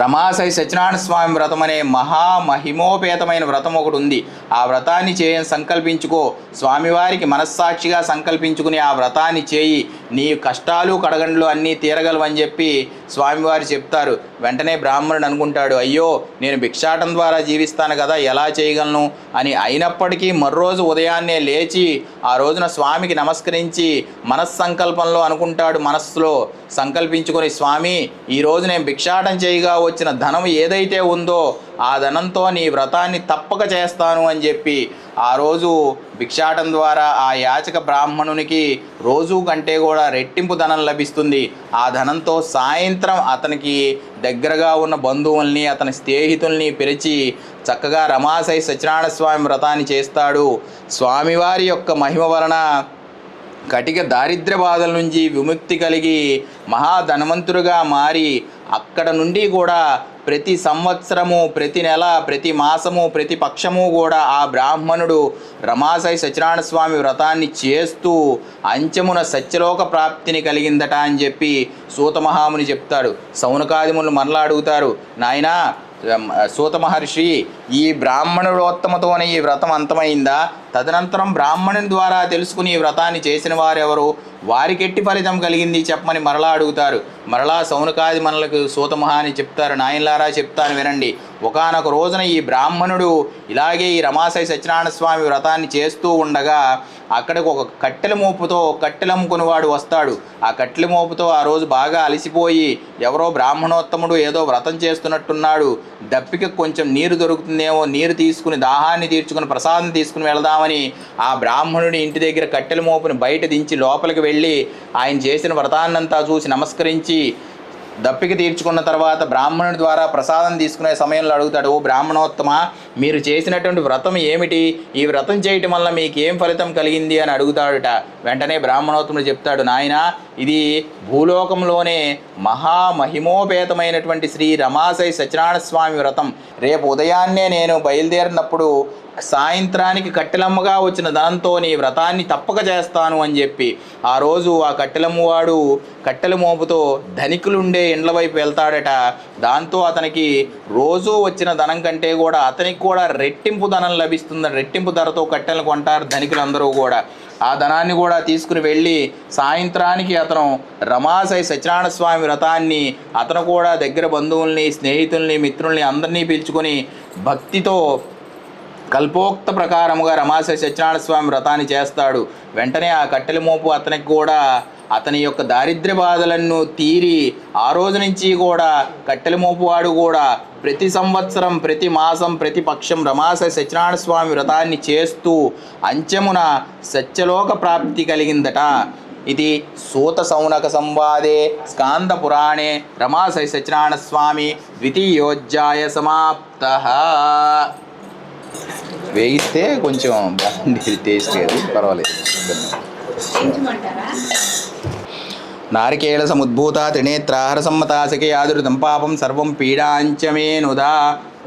రమాసై సత్యనారాయణ స్వామి వ్రతం అనే మహామహిమోపేతమైన వ్రతం ఒకటి ఉంది. ఆ వ్రతాన్ని చేయని సంకల్పించుకో, స్వామివారికి మనస్సాక్షిగా సంకల్పించుకుని ఆ వ్రతాన్ని చేయి, నీ కష్టాలు కడగండ్లు అన్నీ తీరగలవని చెప్పి స్వామివారు చెప్తారు. వెంటనే బ్రాహ్మణుడు అనుకుంటాడు, అయ్యో నేను భిక్షాటం ద్వారా జీవిస్తాను కదా, ఎలా చేయగలను అని. అయినప్పటికీ మర్రోజు ఉదయాన్నే లేచి ఆ రోజున స్వామికి నమస్కరించి మనస్సంకల్పంలో అనుకుంటాడు, మనస్సులో సంకల్పించుకొని, స్వామి ఈరోజు నేను భిక్షాటం చేయగా వచ్చిన ధనం ఏదైతే ఉందో ఆ ధనంతో నీ వ్రతాన్ని తప్పక చేస్తాను అని చెప్పి ఆ రోజు భిక్షాటం ద్వారా ఆ యాచక బ్రాహ్మణునికి రోజు కంటే కూడా రెట్టింపు ధనం లభిస్తుంది. ఆ ధనంతో సాయంత్రం అతనికి దగ్గరగా ఉన్న బంధువుల్ని, అతని స్నేహితుల్ని పిలిచి చక్కగా రమాసై సత్యనారాయణ స్వామి వ్రతాన్ని చేస్తాడు. స్వామివారి యొక్క మహిమ వలన కటిక దారిద్ర్య బాధల నుంచి విముక్తి కలిగి మహాధనవంతుడుగా మారి అక్కడ నుండి కూడా ప్రతి సంవత్సరము, ప్రతి నెల, ప్రతి మాసము, ప్రతి పక్షము కూడా ఆ బ్రాహ్మణుడు రమాసై సత్యనారాయణ స్వామి వ్రతాన్ని చేస్తూ అంచమున సత్యలోక ప్రాప్తిని కలిగిందట అని చెప్పి సూత మహాముని చెప్తాడు. సౌనకాదిములు మరలా అడుగుతారు, నాయనా సూత మహర్షి ఈ బ్రాహ్మణుడోత్తమతోనే ఈ వ్రతం అంతమైందా, తదనంతరం బ్రాహ్మణుని ద్వారా తెలుసుకుని ఈ వ్రతాన్ని చేసిన వారెవరు, వారికి ఎట్టి ఫలితం కలిగింది చెప్పమని మరలా అడుగుతారు. మరలా సౌనకాది మనలకు సూత మహాని చెప్తారు, నాయనలారా చెప్తాను వినండి. ఒకానొక రోజున ఈ బ్రాహ్మణుడు ఇలాగే ఈ రమాశయ సత్యనారాయణ స్వామి వ్రతాన్ని చేస్తూ ఉండగా అక్కడికి ఒక కట్టెల మోపుతో కట్టెలు అమ్ముకునేవాడు వస్తాడు. ఆ కట్టెల మోపుతో ఆ రోజు బాగా అలసిపోయి ఎవరో బ్రాహ్మణోత్తముడు ఏదో వ్రతం చేస్తున్నట్టున్నాడు, దప్పిక కొంచెం నీరు దొరుకుతుందేమో, నీరు తీసుకుని దాహాన్ని తీర్చుకుని ప్రసాదం తీసుకుని వెళదామని ఆ బ్రాహ్మణుడి ఇంటి దగ్గర కట్టెల మోపుని బయట దించి లోపలికి వెళ్ళి ఆయన చేసిన వ్రతాన్నంతా చూసి నమస్కరించి దప్పిక తీర్చుకున్న తర్వాత బ్రాహ్మణుడి ద్వారా ప్రసాదం తీసుకునే సమయంలో అడుగుతాడు, ఓ బ్రాహ్మణోత్తమ, మీరు చేసినటువంటి వ్రతం ఏమిటి? ఈ వ్రతం చేయటం వల్ల మీకు ఏం ఫలితం కలిగింది అని అడుగుతాడుట. వెంటనే బ్రాహ్మణోత్తముడు చెప్తాడు, నాయన, ఇది భూలోకంలోనే మహామహిమోపేతమైనటువంటి శ్రీ రమాశయ సత్యనారాయణ స్వామి వ్రతం. రేపు ఉదయాన్నే నేను బయలుదేరినప్పుడు సాయంత్రానికి కట్టెలమ్మగా వచ్చిన ధనంతో నీ వ్రతాన్ని తప్పక చేస్తాను అని చెప్పి ఆ రోజు ఆ కట్టెలమ్మవాడు కట్టెల మోపుతో ధనికులుండే ఇండ్ల వైపు వెళ్తాడట. దాంతో అతనికి రోజు వచ్చిన ధనం కంటే కూడా అతనికి కూడా రెట్టింపు ధనం లభిస్తుంది. రెట్టింపు ధరతో కట్టెలు కొంటారు ధనికులందరూ కూడా. ఆ ధనాన్ని కూడా తీసుకుని వెళ్ళి సాయంత్రానికి అతను రమాశయ సత్యనారాయణ స్వామి వ్రతాన్ని అతను కూడా దగ్గర బంధువుల్ని, స్నేహితుల్ని, మిత్రుల్ని అందరినీ పిలుచుకొని భక్తితో కల్పోక్త ప్రకారముగా రమాశయ సత్యనారాయణ స్వామి వ్రతాన్ని చేస్తాడు. వెంటనే ఆ కట్టెల మోపు అతనికి కూడా అతని యొక్క దారిద్ర్య బాధలను తీరి ఆ రోజు నుంచి కూడా కట్టెల మోపు వాడు కూడా ప్రతి సంవత్సరం, ప్రతి మాసం, ప్రతి పక్షం రమాశయ సత్యనారాయణ స్వామి వ్రతాన్ని చేస్తూ అంచెమున సత్యలోక ప్రాప్తి కలిగిందట. ఇది సూత సౌనక సంవాదే స్కాంద పురాణే రమాశయ సత్యనారాయణ స్వామి ద్వితీయోధ్యాయ సమాప్తః. వేయిస్తే కొంచెం బాగుండేది, టేస్ట్ లేదు, పర్వాలేదు. నారికేళ సముద్భూత త్రినేత్రాహర సమ్మతాసకే యాదురుదం పాపం సర్వం పీడాంచమేనుదా.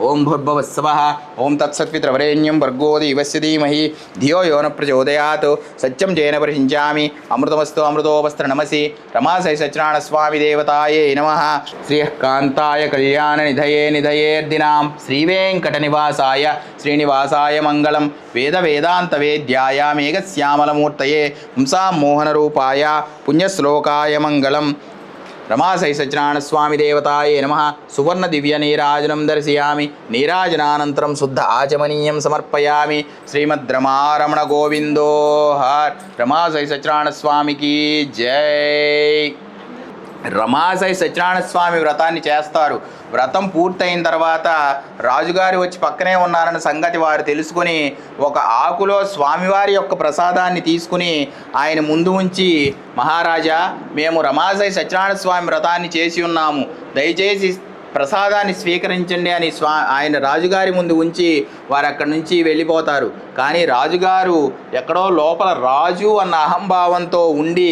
ఓం భూర్భువస్సవః ఓం తత్సత్పితృవరేణ్యం భర్గో దేవస్య ధీమహి ధియో యో న ప్రచోదయాత్. సత్యం జేన పరిషించామి అమృతమస్తు అమృతోపస్త్ర నమసి. రమాశయ సత్యనారాయణ స్వామి దేవతాయే నమః. శ్రీకాంతాయ కళ్యాణ నిధయే నిధయేర్దినాం శ్రీవేంకట నివాసాయ శ్రీనివాసాయ మంగళం. వేద వేదాంత వేద్యాయ మేఘశ్యామలమూర్తయే పుంసాం మోహన రూపాయ పుణ్యశ్లోకాయ మంగళం. రమాశయ సత్యనారాయణ స్వామి దేవతాయే నమః. సువర్ణ దివ్య నీరాజనం దర్శయామి. నీరాజనానంతరం శుద్ధ ఆచమనీయం సమర్పయామి. శ్రీమద్ రమారమణ గోవిందో హర్. రమాశయ సత్యనారాయణ స్వామికి జై. రమాశయ సత్యనారాయణ స్వామి వ్రతాన్ని చేస్తారు. వ్రతం పూర్తయిన తర్వాత రాజుగారు వచ్చి పక్కనే ఉన్నారన్న సంగతి వారు తెలుసుకొని ఒక ఆకులో స్వామివారి యొక్క ప్రసాదాన్ని తీసుకుని ఆయన ముందు ఉంచి, మహారాజా, మేము రమాశయ సత్యనారాయణ స్వామి వ్రతాన్ని చేసి ఉన్నాము, దయచేసి ప్రసాదాన్ని స్వీకరించండి అని ఆయన రాజుగారి ముందు ఉంచి వారు అక్కడి నుంచి వెళ్ళిపోతారు. కానీ రాజుగారు ఎక్కడో లోపల రాజు అన్న అహంభావంతో ఉండి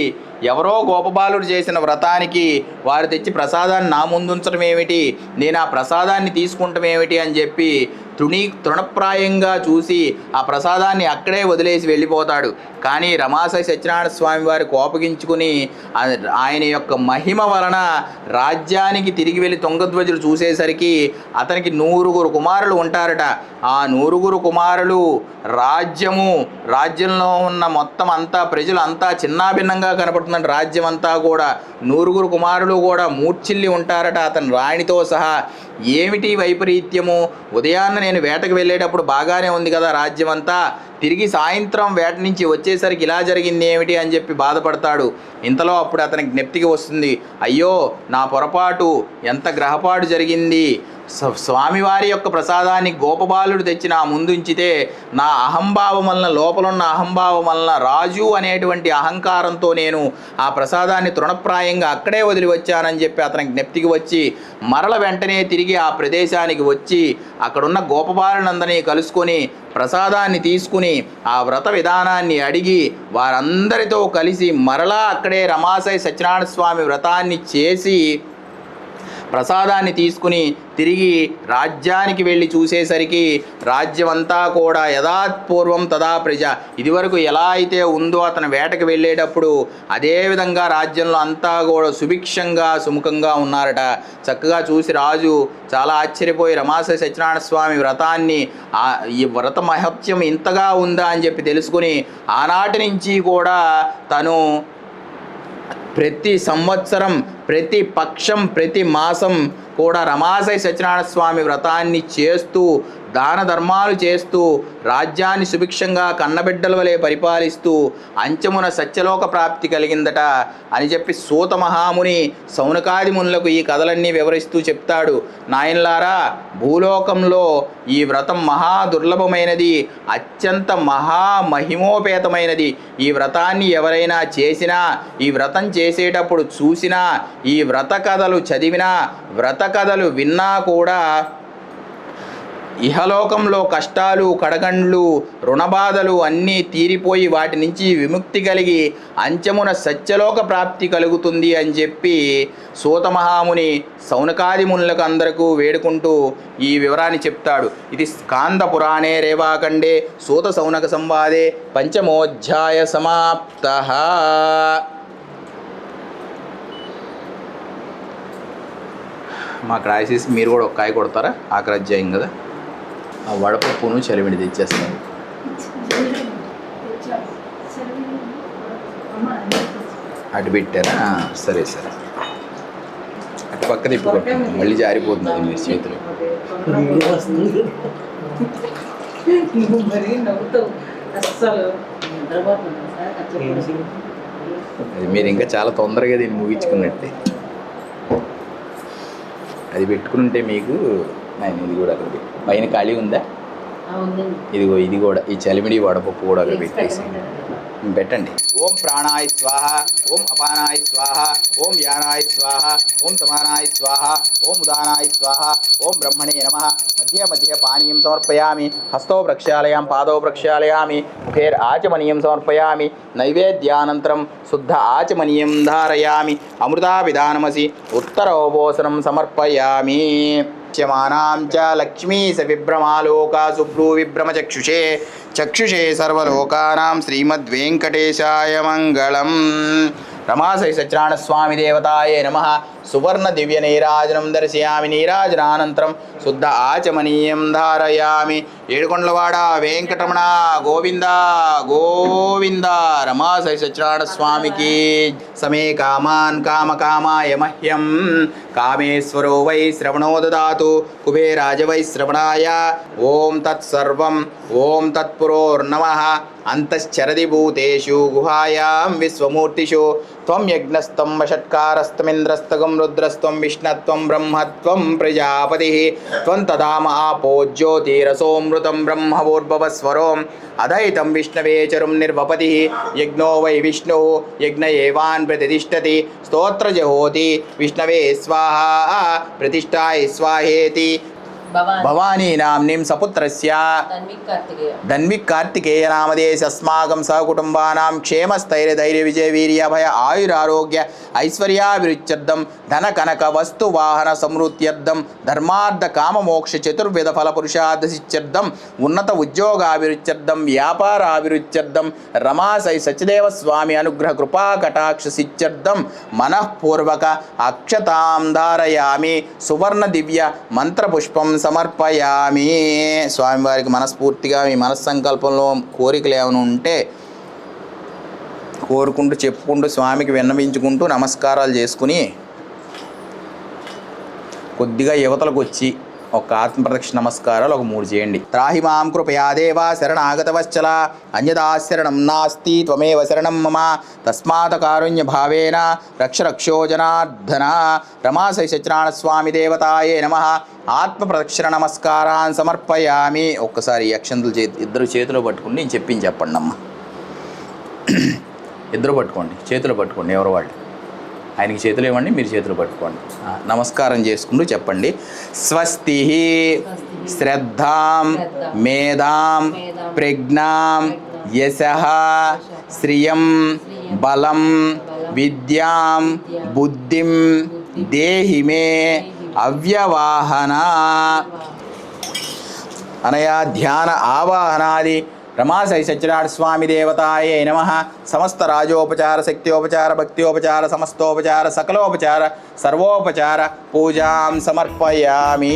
ఎవరో గోపబాలుడు చేసిన వ్రతానికి వారు తెచ్చి ప్రసాదాన్ని నా ముందుంచడం ఏమిటి, నేను ఆ ప్రసాదాన్ని తీసుకుంటాం ఏమిటి అని చెప్పి తృణప్రాయంగా చూసి ఆ ప్రసాదాన్ని అక్కడే వదిలేసి వెళ్ళిపోతాడు. కానీ రమాశయ సత్యనారాయణ స్వామి వారు కోపగించుకుని ఆయన యొక్క మహిమ వలన రాజ్యానికి తిరిగి వెళ్ళి తుంగధ్వజులు చూసేసరికి అతనికి 9 కుమారులు ఉంటారట. ఆ 9 కుమారులు రాజ్యంలో ఉన్న మొత్తం అంతా ప్రజలు అంతా చిన్నాభిన్నంగా కనపడుతున్న రాజ్యం అంతా కూడా 9 కుమారులు కూడా మూర్ఛిల్లి ఉంటారట అతని రాణితో సహా. ఏమిటి వైపరీత్యము? ఉదయాన్న నేను వేటకు వెళ్ళేటప్పుడు బాగానే ఉంది కదా రాజ్యం అంతా, తిరిగి సాయంత్రం వేట నుంచి వచ్చేసరికి ఇలా జరిగింది ఏమిటి అని చెప్పి బాధపడతాడు. ఇంతలో అప్పుడు అతనికి జ్ఞప్తికి వస్తుంది, అయ్యో నా పొరపాటు, ఎంత గ్రహపాటు జరిగింది. స్వామివారి యొక్క ప్రసాదాన్ని గోపబాలుడు తెచ్చి నా ముందుంచితే నా అహంభావం వలన, లోపలున్న అహంభావం వలన, రాజు అనేటువంటి అహంకారంతో నేను ఆ ప్రసాదాన్ని తృణప్రాయంగా అక్కడే వదిలి వచ్చానని చెప్పి అతనికి జ్ఞప్తికి వచ్చి మరల వెంటనే తిరిగి ఆ ప్రదేశానికి వచ్చి అక్కడున్న గోపబాలునందరినీ కలుసుకొని ప్రసాదాన్ని తీసుకుని ఆ వ్రత విధానాన్ని అడిగి వారందరితో కలిసి మరలా అక్కడే రమాశయ సత్యనారాయణ స్వామి వ్రతాన్ని చేసి ప్రసాదాన్ని తీసుకుని తిరిగి రాజ్యానికి వెళ్ళి చూసేసరికి రాజ్యం అంతా కూడా యథాపూర్వం తదా ప్రజ, ఇదివరకు ఎలా అయితే ఉందో అతను వేటకు వెళ్ళేటప్పుడు అదేవిధంగా రాజ్యంలో అంతా కూడా సుభిక్షంగా సుముఖంగా ఉన్నారట. చక్కగా చూసి రాజు చాలా ఆశ్చర్యపోయి రమాశయ సత్యనారాయణ స్వామి వ్రతాన్ని, ఈ వ్రత మహత్యం ఇంతగా ఉందా అని చెప్పి తెలుసుకుని ఆనాటి నుంచి కూడా తను ప్రతి సంవత్సరం ప్రతి పక్షం ప్రతి మాసం కూడా రమాశయ సత్యనారాయణ స్వామి వ్రతాన్ని చేస్తూ దాన ధర్మాలు చేస్తూ రాజ్యాన్ని సుభిక్షంగా కన్నబిడ్డల వలె పరిపాలిస్తూ అంచమున సత్యలోక ప్రాప్తి కలిగిందట అని చెప్పి సూత మహాముని సౌనకాది మునులకు ఈ కథలన్నీ వివరిస్తూ చెప్తాడు. నాయనలారా, భూలోకంలో ఈ వ్రతం మహా దుర్లభమైనది, అత్యంత మహామహిమోపేతమైనది. ఈ వ్రతాన్ని ఎవరైనా చేసినా, ఈ వ్రతం చేసేటప్పుడు చూసినా, ఈ వ్రత కథలు చదివినా, వ్రత కథలు విన్నా కూడా ఇహలోకంలో కష్టాలు కడగండ్లు రుణబాధలు అన్నీ తీరిపోయి వాటి నుంచి విముక్తి కలిగి అంచమున సత్యలోక ప్రాప్తి కలుగుతుంది అని చెప్పి సూత మహాముని సౌనకాది మునులకు అందరికీ వేడుకుంటూ ఈ వివరాన్ని చెప్తాడు. ఇది స్కాంద పురాణే రేవాఖండే సూత సౌనక సంవాదే పంచమోధ్యాయ సమాప్తః. మాకు రాసేసి మీరు కూడా ఒక కాయ కొడతారా? ఆఖరి అధ్యాయం కదా. ఆ వడపప్పును చలివిడి తెచ్చేస్తాను. అటు పెట్టారా? సరే సరే, అటు పక్క తిప్పుకోండి, మళ్ళీ జారిపోతుంది మీ చేతులు. అది మీరు ఇంకా చాలా తొందరగా దీన్ని ముగించుకున్నట్టే. అది పెట్టుకుంటే మీకు ఇది కూడా అక్కడ పైన ఖాళీ ఉందా? ఇదిగో ఇది కూడా ఈ చలిమిడి వడపప్పు కూడా అక్కడ పెట్టేసి పెట్టండి. ఓం ప్రాణాయ స్వాహ, ఓం అపానాయ స్వాహ, ఓం యానాయ స్వాహ, ఓం సమానాయ స్వాహ, ఓం ఉదానాయ స్వాహ, ఓం బ్రహ్మణే నమః. మధ్య మధ్య పానీయం సమర్పయామి. హస్తో ప్రక్షాళయామి, పాదో ప్రక్షాళయామి, ముఖేర్ ఆచమనీయం సమర్పయామి. నైవేద్యానంతరం శుద్ధ ఆచమనీయం ధారయామి. అమృతాభిధానమసి ఉత్తరోపోసనం సమర్పయామి. చ్యమానాం చ లక్ష్మీ స విభ్రమాలోకా సుభ్రూ విభ్రమచక్షుషే చక్షుషే సర్వలోకానాం శ్రీమద్వేంకటేశాయ మంగళం. రమాశయ సత్యనారాయణ స్వామి దేవతాయే నమః. సువర్ణ దివ్య నీరాజనం దర్శయామి. నీరాజనానంతరం శుద్ధ ఆచమనీయం ధారయామి. ఏడుకొండలవాడ వెంకటరమణ గోవింద గోవింద. రమాశయ సత్యనారాయణ స్వామికి. సమే కామాన్ కామకామాయ మహ్యం కామేశ్వరో వై శ్రవణో దదాతు కుబేరాజ వై శ్రవణాయ. ఓం తత్సర్వం ఓం తత్పురోర్నమః. అంతశ్చరది భూతేషు గుహాయాం విశ్వమూర్తిషు త్వం యజ్ఞస్తం వషట్కారస్తమింద్రస్తగం రుద్రస్త్వం విష్ణత్వం బ్రహ్మత్వం ప్రజాపతిః త్వం తదామ ఆపో జ్యోతిరసోమృతం బ్రహ్మవోర్భవస్వరోం అదైతం విష్ణవే చరుం నిర్వపతిః. యజ్ఞో వై విష్ణుః యజ్ఞ ఏవాన్ ప్రతిష్ఠతి స్తోత్రజహోతి విష్ణవే స్వాహా ప్రతిష్ఠాయ స్వాహేతి. భవానీ నామ్నిం సపుత్రస్య ధన్విక్ కార్తికేయ నామదేశస్మాకం సహకుటుంబానాం క్షేమస్థైర్యధైర్య విజయ వీర్యభయ ఆయురారోగ్య ఐశ్వర్యాభిరుచ్యర్థం ధన కనక వస్తు వాహన సమృద్ధ్యర్థం ధర్మార్థ కామ మోక్ష చతుర్విధ ఫల పురుషార్థసిత్యర్థం ఉన్నత ఉద్యోగాభిరుచ్యర్థం వ్యాపారాభిరుచ్యర్థం రమాశయ సత్యదేవ స్వామి అనుగ్రహ కృపా కటాక్ష సిత్యర్థం మనఃపూర్వక అక్షతాం ధారయామి. సువర్ణ దివ్య మంత్రపుష్పం సమర్పయామి. స్వామివారికి మనస్ఫూర్తిగా మీ మనస్సంకల్పంలో కోరికలు ఏమైనా ఉంటే కోరుకుంటూ చెప్పుకుంటూ స్వామికి విన్నవించుకుంటూ నమస్కారాలు చేసుకుని కొద్దిగా యువతలకు వచ్చి ఒక ఆత్మప్రదక్షిణ నమస్కారాలు ఒక 3 చేయండి. త్రాహి మాం కృపయా దేవా శరణాగతవశ్చల అన్యదా శరణం నాస్తి త్వమేవ శరణం మమ తస్మాత్ కారుణ్య భావేన రక్ష రక్షో జనార్దన. రమాశయ సత్యనారాయణ స్వామి దేవతాయే నమః. ఆత్మప్రదక్షిణ నమస్కారాన్ని సమర్పయామి. ఒక్కసారి అక్షంతులు ఇద్దరు చేతిలో పట్టుకుని నేను చెప్పింది చెప్పండి అమ్మ. ఇద్దరు పట్టుకోండి, చేతులు పట్టుకోండి, ఎవరు వాళ్ళు ఆయనకి చేతులు ఇవ్వండి, మీరు చేతులు పట్టుకోండి. నమస్కారం చేసుకుంటూ చెప్పండి. స్వస్తి శ్రద్ధాం మేధాం ప్రజ్ఞాం యశః శ్రియం బలం విద్యాం బుద్ధిం దేహి మే అవ్యవాహన. అనయా ధ్యాన ఆవాహనాది రమాశయ సత్యనారాయణ స్వామి దేవతాయే నమః. సమస్త రాజోపచార శక్త్యోపచార భక్త్యోపచార సమస్తోపచార సకలోపచార సర్వోపచార పూజాం సమర్పయామి.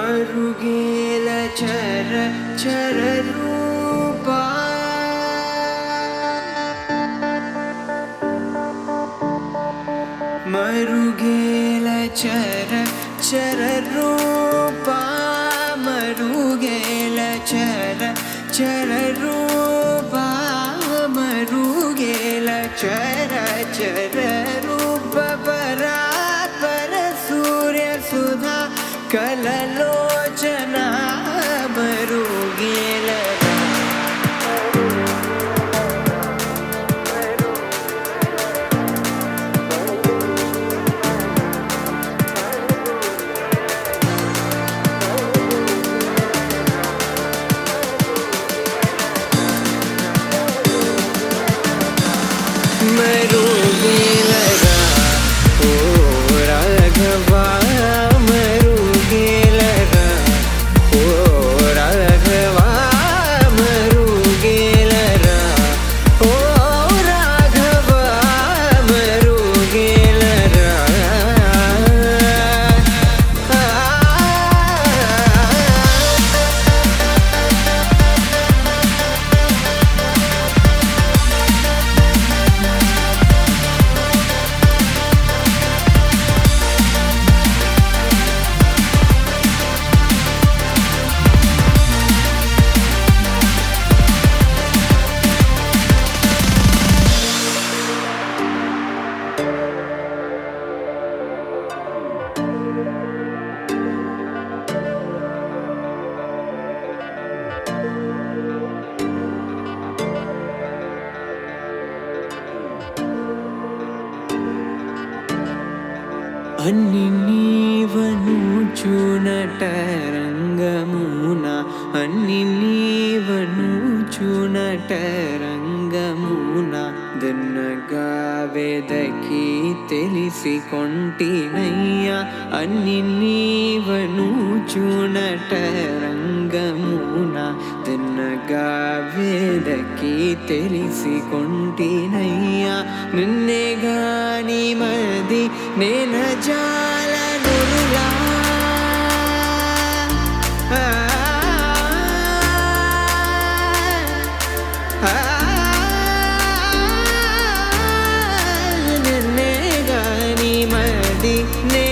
మరుగేల చర చర రూపా మరుగేల చర చర రూపా మరుగేల చర చర రూపా మరుగేల చర చర రూప పరాత్పర సూర్య సుధా కలలోచన మరుగేల మరుగేలరా ఓ రాఘవా మరుగేలరా ఓ రాఘవా మరుగేలరా ఓ రాఘవా మరుగేలరా అన్ని నీవను చూనట రంగమున అన్ని నీవను చూనట రంగమున దున్నగా వెదకి తెలిసి కొంటినయ్యా అన్ని నీవను చూనట రంగమున దున్నగా వెదకి తెలిసి కొంటినయ్యా నిన్నే గాని మది నేన జాలనులా నిన్నే గాని మది నే